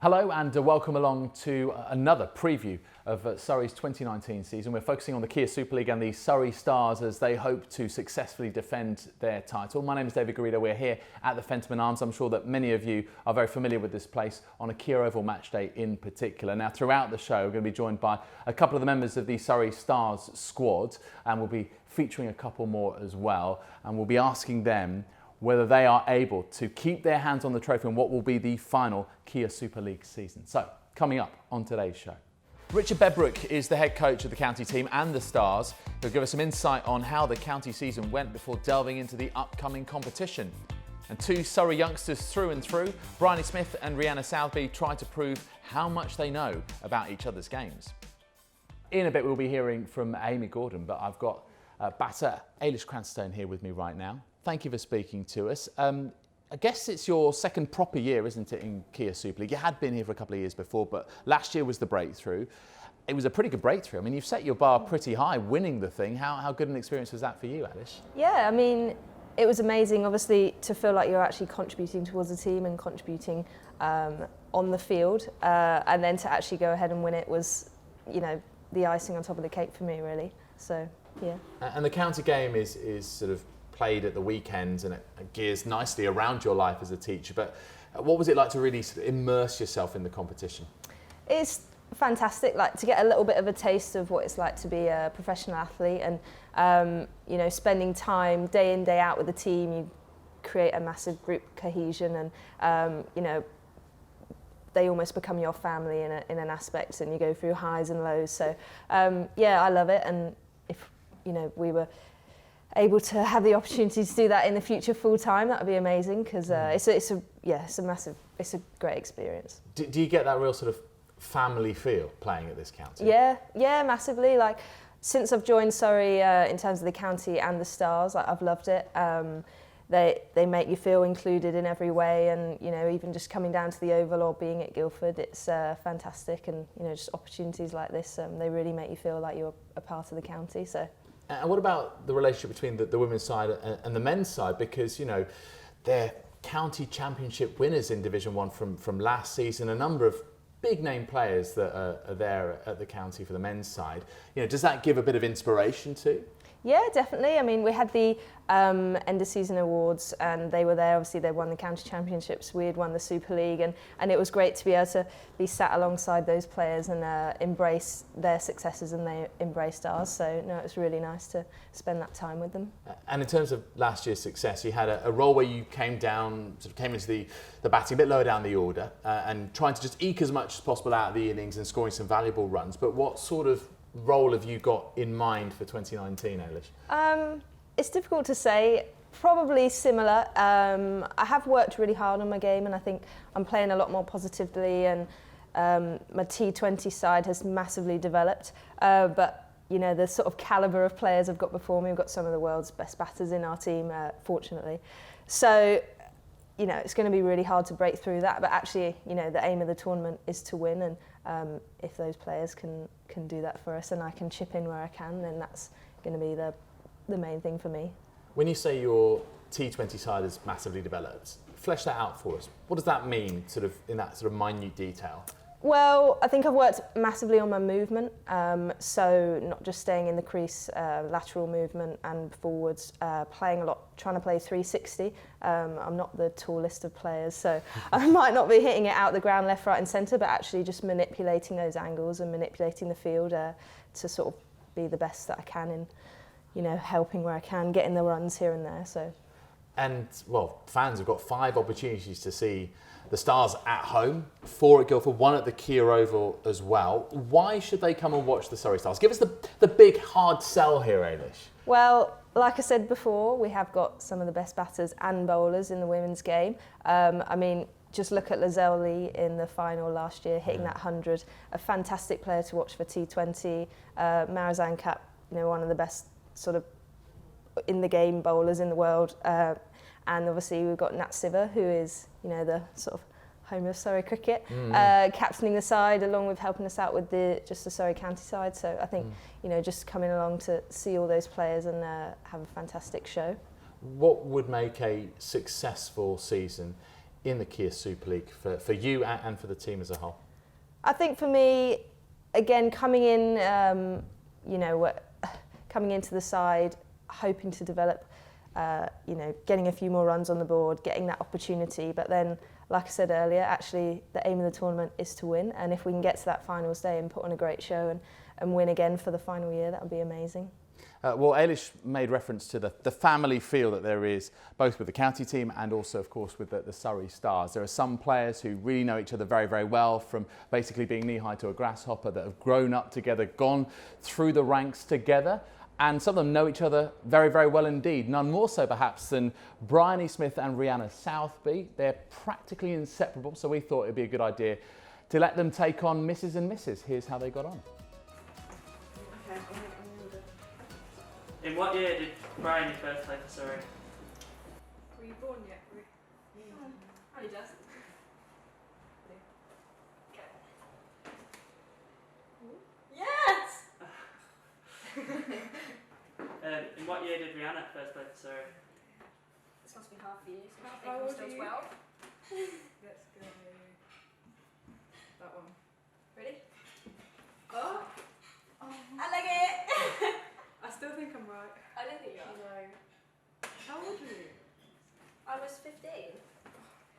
Hello and welcome along to another preview of Surrey's 2019 season. We're focusing on the Kia Super League and the Surrey Stars as they hope to successfully defend their title. My name is David Garrido. We're here at the Fenton Arms. I'm sure that many of you are very familiar with this place on a Kia Oval match day in particular. Now, throughout the show, we're going to be joined by a couple of the members of the Surrey Stars squad, and we'll be featuring a couple more as well, and we'll be asking them whether they are able to keep their hands on the trophy in what will be the final Kia Super League season. So, coming up on today's show. Richard Bedbrook is the head coach of the county team and the Stars. He'll give us some insight on how the county season went before delving into the upcoming competition. And two Surrey youngsters through and through, Bryony Smith and Rhianna Southby, try to prove how much they know about each other's games. In a bit we'll be hearing from Amy Gordon, but I've got batter Aylish Cranstone here with me right now. Thank you for speaking to us. I guess it's your second proper year, isn't it, in Kia Super League? You had been here for a couple of years before, but last year was the breakthrough. It was a pretty good breakthrough. I mean, you've set your bar pretty high, winning the thing. How good an experience was that for you, Aylish? Yeah, I mean, it was amazing, obviously, to feel like you're actually contributing towards the team and contributing on the field. And then to actually go ahead and win it was, you know, the icing on top of the cake for me, really. So, yeah. And the county game is sort of played at the weekends and it gears nicely around your life as a teacher, but what was it like to really sort of immerse yourself in the competition? It's fantastic, like to get a little bit of a taste of what it's like to be a professional athlete and you know, spending time day in, day out with the team. You create a massive group cohesion and you know, they almost become your family in an aspect, and you go through highs and lows. So yeah, I love it, and if you know we were able to have the opportunity to do that in the future full time, that would be amazing, because it's a great experience. Do you get that real sort of family feel playing at this county? Yeah, massively. Like since I've joined Surrey in terms of the county and the Stars, like, I've loved it. They make you feel included in every way, and you know, even just coming down to the Oval or being at Guildford, it's fantastic. And you know, just opportunities like this, they really make you feel like you're a part of the county. So. And what about the relationship between the women's side and the men's side? Because, you know, they're county championship winners in Division 1 from last season. A number of big name players that are there at the county for the men's side. You know, does that give a bit of inspiration too? Yeah, definitely. I mean, we had the end of season awards, and they were there. Obviously, they won the county championships. We had won the Super League, and it was great to be able to be sat alongside those players and embrace their successes, and they embraced ours. So, no, it was really nice to spend that time with them. And in terms of last year's success, you had a role where you came into the batting a bit lower down the order and trying to just eke as much as possible out of the innings and scoring some valuable runs. But what sort of role have you got in mind for 2019, Aylish? It's difficult to say. Probably similar. I have worked really hard on my game, and I think I'm playing a lot more positively, and my T20 side has massively developed. But you know, the sort of calibre of players I've got before me, we've got some of the world's best batters in our team, fortunately. So, you know, it's going to be really hard to break through that. But actually, you know, the aim of the tournament is to win, and if those players can do that for us and I can chip in where I can, then that's going to be the main thing for me. When you say your T20 side has massively developed, flesh that out for us. What does that mean, sort of in that sort of minute detail? Well, I think I've worked massively on my movement, so not just staying in the crease, lateral movement and forwards, playing a lot, trying to play 360. I'm not the tallest of players, so I might not be hitting it out the ground left, right and centre, but actually just manipulating those angles and manipulating the field to sort of be the best that I can in, you know, helping where I can, getting the runs here and there. So. And, well, fans have got 5 opportunities to see the Stars at home, 4 at Guildford, 1 at the Kia Oval as well. Why should they come and watch the Surrey Stars? Give us the big hard sell here, Aylish. Well, like I said before, we have got some of the best batters and bowlers in the women's game. I mean, just look at Lizelle Lee in the final last year, hitting that 100. A fantastic player to watch for T20. Marizanne Kapp, you know, one of the best sort of in the game bowlers in the world. And obviously we've got Nat Siver, who is, you know, the sort of home of Surrey cricket, captaining the side along with helping us out with the Surrey County side. So I think, you know, just coming along to see all those players and have a fantastic show. What would make a successful season in the Kia Super League for you and for the team as a whole? I think for me, again, coming in, coming into the side, hoping to develop, getting a few more runs on the board, getting that opportunity. But then, like I said earlier, actually the aim of the tournament is to win. And if we can get to that finals day and put on a great show and win again for the final year, that would be amazing. Well, Aylish made reference to the family feel that there is, both with the county team and also, of course, with the Surrey Stars. There are some players who really know each other very, very well, from basically being knee-high to a grasshopper, that have grown up together, gone through the ranks together. And some of them know each other very, very well indeed. None more so, perhaps, than Bryony Smith and Rhianna Southby. They're practically inseparable, so we thought it'd be a good idea to let them take on Mrs. and Mrs. Here's how they got on. Okay, in what year did Bryony first play for Surrey? Were you born yet? Are you just? Yes! In what year did Rhianna first play for Surrey? This must be half a year. So I How think I'm old still are you? 12. Let's go. That one. Ready? Oh! I like it! I still think I'm right. I don't think you are. No. How old are you? I was 15.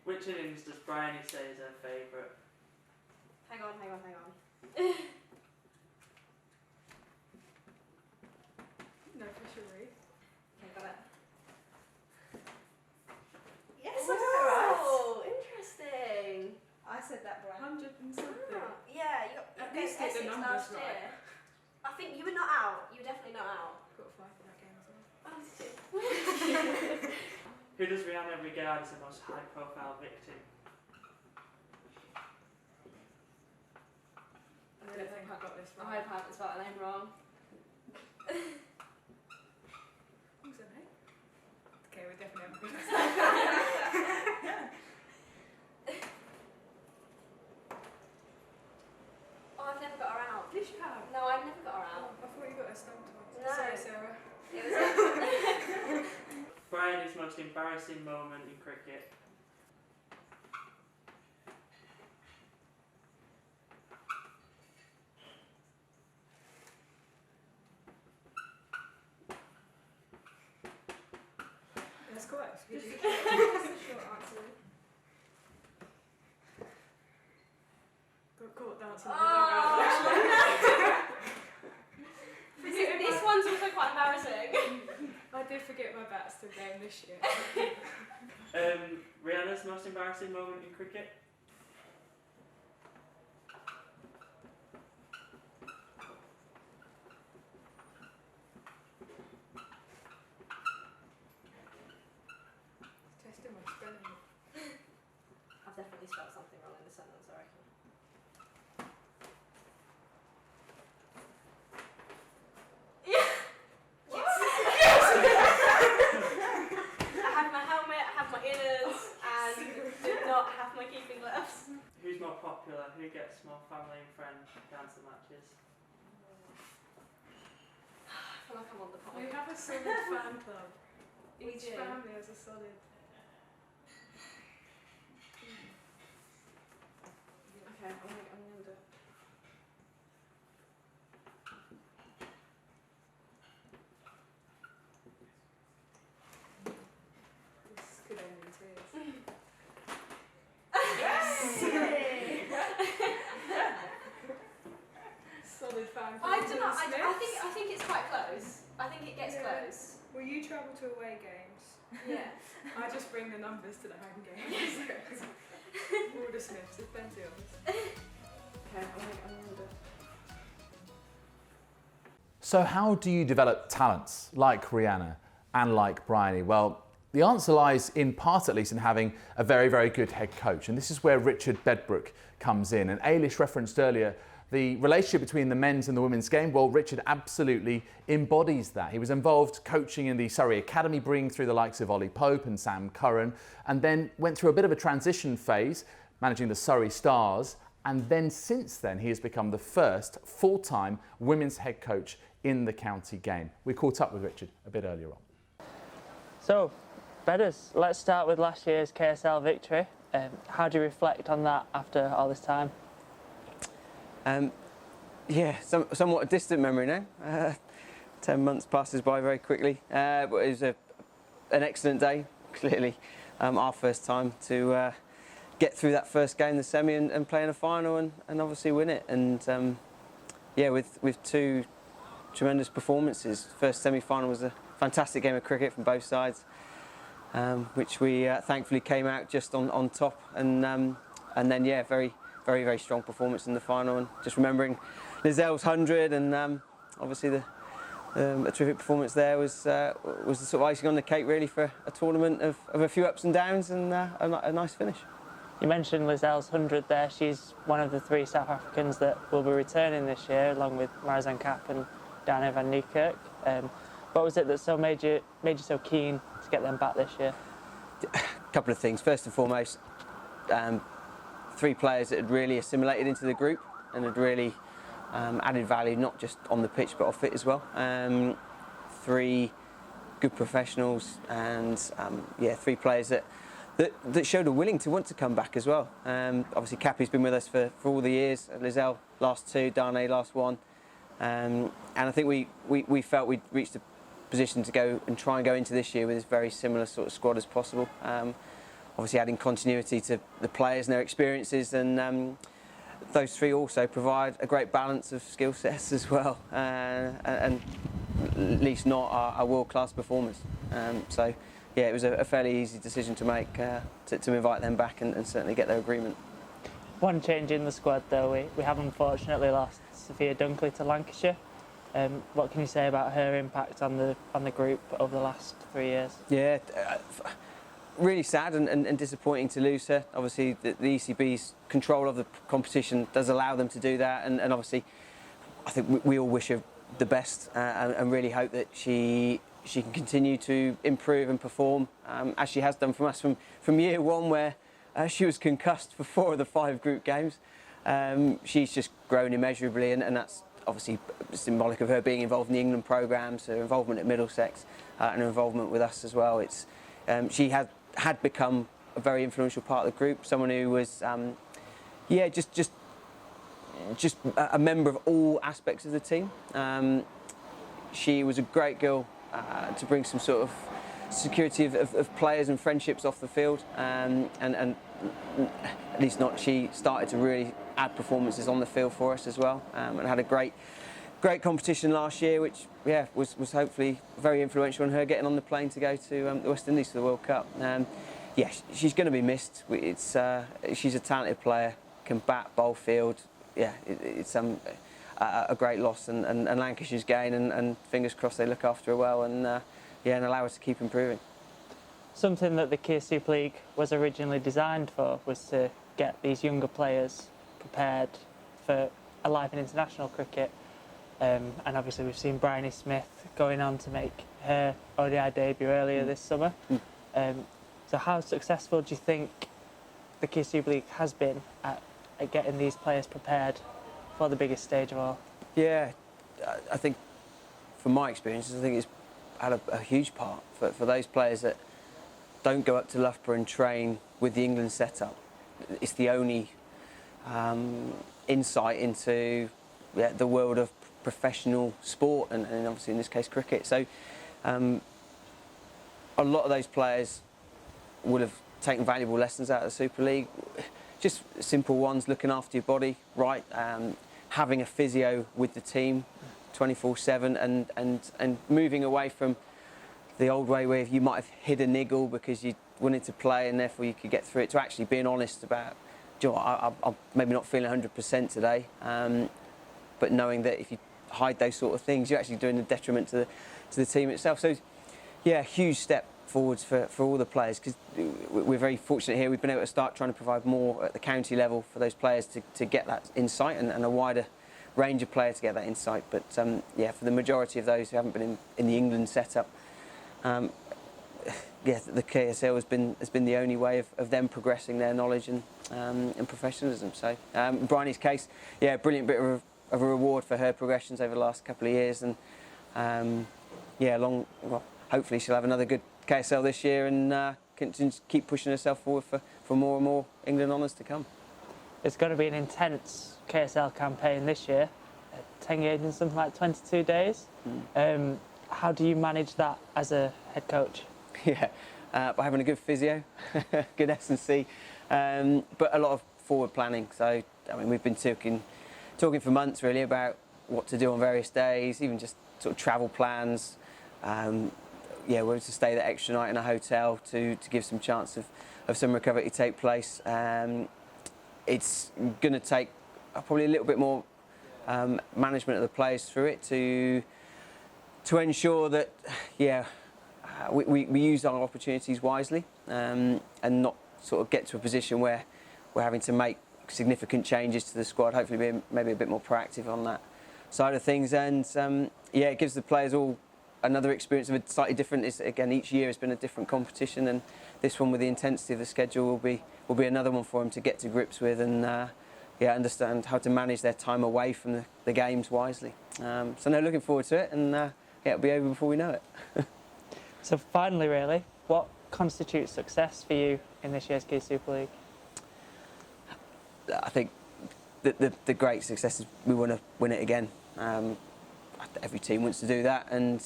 Which innings does Bryony say is her favourite? Hang on. No pressure, Ruth. Okay, got it. Yes, Yes, I got it right. Interesting. I said that, Brian. 100 and something. Yeah, you got At least get the Essex numbers last right. year. I think you were not out. You were definitely not out. Got a 5 for that game as well. Oh, did you? Who does Rhianna regard as the most high-profile victim? I don't think I got this I right. hope I haven't spelled her name wrong. Who's her name? Okay, we're definitely having a Oh, I've never got her out. Yes, you have. No, I've never got her Oh, out. I thought you got a stumped one. No. Sorry, Sarah. It was Bryony's most embarrassing moment in cricket? That's quite a short answer. Got caught dancing in the dugout, actually. This one's also quite embarrassing. I did forget my bats to game this year. Rhianna's most embarrassing moment in cricket? Testing my spelling. I've definitely spelled something wrong in the sentence, I reckon. I had my helmet, I had my inners, and did not have my keeping gloves. Who's more popular? Who gets more family and friend dancer matches? I feel like I'm on the We point. have a solid fan club. We Each do. family has a solid. Okay, I'm gonna do it. This could end in tears. Solid fan club. I don't know. Smiths. I think it's quite close. I think it gets Yeah. close. Well, you travel to away games. Yeah. I just bring the numbers to the home games. All the Smiths, there's plenty of us. Okay, I'm gonna do it. So how do you develop talents like Rhianna and like Bryony? Well, the answer lies, in part at least, in having a very, very good head coach. And this is where Richard Bedbrook comes in. And Aylish referenced earlier the relationship between the men's and the women's game. Well, Richard absolutely embodies that. He was involved coaching in the Surrey Academy, bringing through the likes of Ollie Pope and Sam Curran, and then went through a bit of a transition phase, managing the Surrey Stars. And then since then, he has become the first full-time women's head coach in the county game. We caught up with Richard a bit earlier on. So, Bedders, let's start with last year's KSL victory. How do you reflect on that after all this time? Yeah, somewhat a distant memory now. 10 months passes by very quickly, but it was an excellent day, clearly. Our first time to get through that first game, the semi, and play in a final and obviously win it. And yeah, with two tremendous performances. First semi-final was a fantastic game of cricket from both sides, which we thankfully came out just on top. And then yeah, very strong performance in the final. And just remembering Lizelle's 100 and obviously a terrific performance there was the sort of icing on the cake really for a tournament of a few ups and downs and a nice finish. You mentioned Lizelle's 100 there. She's one of the 3 South Africans that will be returning this year, along with Marizanne Kapp and Diana van Niekerk. What was it that made you so keen to get them back this year? A couple of things. First and foremost, 3 players that had really assimilated into the group and had really added value, not just on the pitch but off it as well. 3 good professionals and yeah, 3 players that showed a willing to want to come back as well. Obviously Cappy's been with us for all the years, Lizelle last 2, Dane last 1. And I think we felt we'd reached a position to go and try and go into this year with as very similar sort of squad as possible. Obviously adding continuity to the players and their experiences, and those 3 also provide a great balance of skill sets as well, and at least not our world-class performers. So yeah, it was a fairly easy decision to make to invite them back and certainly get their agreement. One change in the squad though, we have unfortunately lost Sophia Dunkley to Lancashire. What can you say about her impact on the group over the last 3 years? Yeah, really sad and disappointing to lose her. Obviously the ECB's control of the competition does allow them to do that, and obviously I think we all wish her the best and really hope that she can continue to improve and perform as she has done from us from year 1, where she was concussed for 4 of the 5 group games. She's just grown immeasurably, and that's obviously symbolic of her being involved in the England programmes, her involvement at Middlesex, and her involvement with us as well. She had become a very influential part of the group, someone who was yeah, just a member of all aspects of the team. She was a great girl to bring some sort of security of players and friendships off the field, and at least not she started to really add performances on the field for us as well, and had a great competition last year, which yeah was hopefully very influential on her getting on the plane to go to the West Indies for the World Cup. Yeah, she's going to be missed. She's a talented player, can bat, bowl, field. Yeah, it's a great loss and Lancashire's gain, and fingers crossed they look after her well and yeah, and allow us to keep improving. Something that the Kia Super League was originally designed for was to get these younger players prepared for a life in international cricket, and obviously we've seen Bryony Smith going on to make her ODI debut earlier this summer. So how successful do you think the Kia Super League has been at getting these players prepared for the biggest stage of all? Yeah, I think from my experiences, I think it's had a huge part for those players that don't go up to Loughborough and train with the England setup. It's the only insight into the world of professional sport and obviously in this case cricket. So a lot of those players would have taken valuable lessons out of the Super League. Just simple ones: looking after your body, right? Having a physio with the team 24/7, and moving away from the old way where you might have hid a niggle because you wanted to play and therefore you could get through it, to actually being honest about, do you know what, I'm maybe not feeling 100% today, but knowing that if you hide those sort of things, you're actually doing a detriment to the team itself. So yeah, huge step forwards for all the players, because we're very fortunate here. We've been able to start trying to provide more at the county level for those players to get that insight, and a wider range of players to get that insight. But yeah, for the majority of those who haven't been in the England setup, yeah, the KSL has been the only way of them progressing their knowledge and professionalism. So in Bryony's case, yeah, brilliant bit of a reward for her progressions over the last couple of years, and yeah, hopefully she'll have another good KSL this year and continue to keep pushing herself forward for for more and more England honours to come. It's going to be an intense KSL campaign this year, 10 games in something like 22 days. How do you manage that as a head coach? Yeah, by having a good physio, good S&C, but a lot of forward planning. So, I mean, we've been talking for months really about what to do on various days, even just sort of travel plans. Yeah, we're to stay that extra night in a hotel to give some chance of some recovery to take place. It's going to take probably a little bit more management of the players through it to ensure that, yeah, we use our opportunities wisely and not sort of get to a position where we're having to make significant changes to the squad. Hopefully, being maybe a bit more proactive on that side of things. And yeah, it gives the players all another experience of a slightly different. Again, each year has been a different competition, and this one with the intensity of the schedule will be another one for them to get to grips with and yeah, understand how to manage their time away from the games wisely. So no, looking forward to it, and yeah, it'll be over before we know it. So finally, really, what constitutes success for you in this year's Key Super League? I think the great success is we want to win it again. Every team wants to do that, and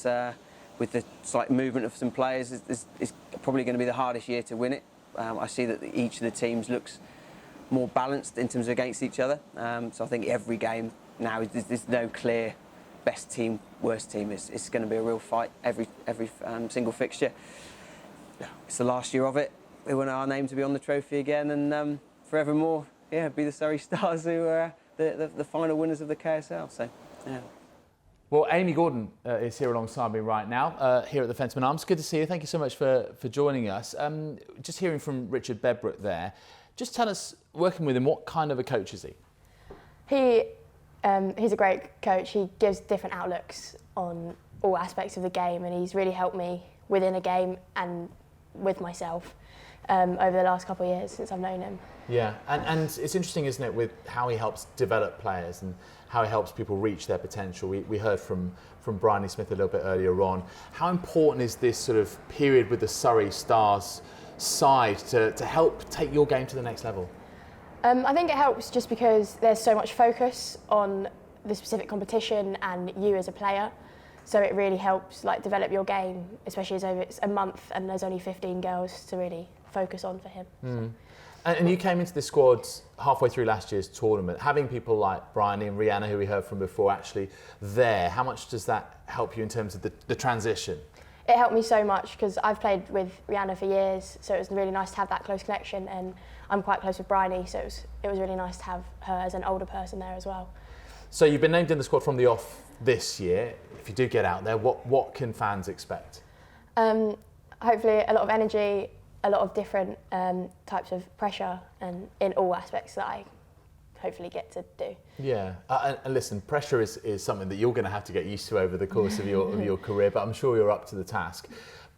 with the slight movement of some players, it's probably going to be the hardest year to win it. I see that each of the teams looks more balanced in terms of against each other. So I think every game now, there's no clear best team, worst team. It's going to be a real fight every single fixture. It's the last year of it. We want our name to be on the trophy again, and forevermore, yeah, be the Surrey Stars who are the final winners of the KSL. So, yeah. Well, Amy Gordon is here alongside me right now, here at the Fenceman Arms. Good to see you. Thank you so much for joining us. Just hearing from Richard Bedbrook there, just tell us, working with him, what kind of a coach is he? He's a great coach. He gives different outlooks on all aspects of the game, and he's really helped me within a game and with myself over the last couple of years since I've known him. Yeah, and it's interesting, isn't it, with how he helps develop players and how he helps people reach their potential. We heard from Bryony Smith a little bit earlier on. How important is this sort of period with the Surrey Stars side to help take your game to the next level? I think it helps just because there's so much focus on the specific competition and you as a player. So it really helps like develop your game, especially as it's a month and there's only 15 girls to really focus on for him. So. And you came into the squad halfway through last year's tournament, having people like Bryony and Rhianna, who we heard from before, actually there. How much does that help you in terms of the transition? It helped me so much because I've played with Rhianna for years, so it was really nice to have that close connection, and I'm quite close with Bryony, so it was really nice to have her as an older person there as well. So you've been named in the squad from the off this year. If you do get out there, what can fans expect? Hopefully a lot of energy, a lot of different types of pressure, and in all aspects that I hopefully get to do. Yeah, and listen, pressure is something that you're going to have to get used to over the course of your career, but I'm sure you're up to the task.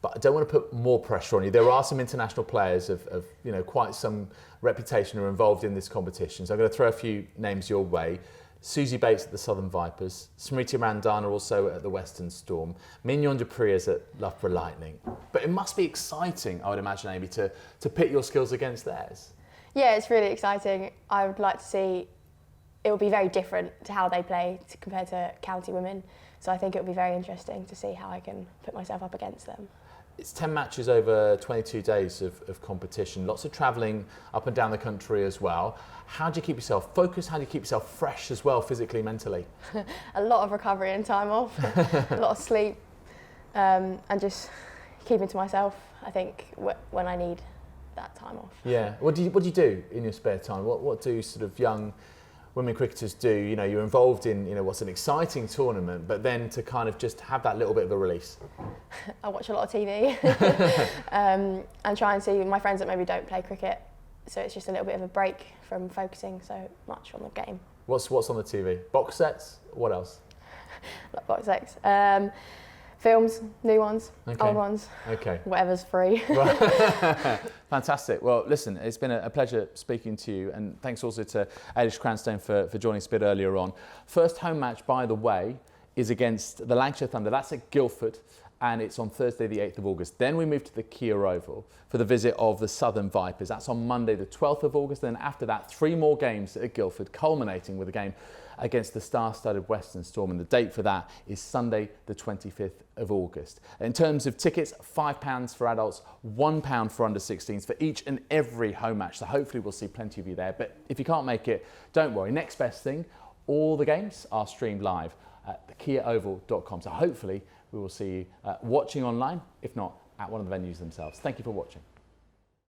But I don't want to put more pressure on you. There are some international players of quite some reputation who are involved in this competition. So I'm going to throw a few names your way. Susie Bates at the Southern Vipers, Smriti Mandana also at the Western Storm, Mignon Dupree is at Loughborough Lightning. But it must be exciting, I would imagine, Amy, to pit your skills against theirs. Yeah, it's really exciting. I would like to see it will be very different to how they play compared to county women. So I think it will be very interesting to see how I can put myself up against them. It's 10 matches over 22 days of competition, lots of travelling up and down the country as well. How do you keep yourself focused? How do you keep yourself fresh as well, physically, mentally? A lot of recovery and time off, a lot of sleep, and just keeping to myself, I think, when I need that time off. Yeah. What do you do in your spare time? What do sort of young women cricketers do? You know, you're involved in what's an exciting tournament, but then to kind of just have that little bit of a release. I watch a lot of TV and try and see my friends that maybe don't play cricket. So it's just a little bit of a break from focusing so much on the game. What's on the TV? Box sets? What else? Like box sets. Films, new ones, okay. Old ones, okay. Whatever's free. Fantastic. Well, listen, it's been a pleasure speaking to you, and thanks also to Aylish Cranstone for joining us a bit earlier on. First home match, by the way, is against the Lancashire Thunder. That's at Guildford, and it's on Thursday the 8th of August. Then we move to the Kia Oval for the visit of the Southern Vipers. That's on Monday the 12th of August. Then after that, 3 more games at Guildford, culminating with a game against the star-studded Western Storm, and the date for that is Sunday the 25th of August. In terms of tickets, £5 for adults, £1 for under-16s for each and every home match, so hopefully we'll see plenty of you there. But if you can't make it, don't worry. Next best thing, all the games are streamed live at thekiaoval.com, so hopefully we will see you watching online, if not at one of the venues themselves. Thank you for watching.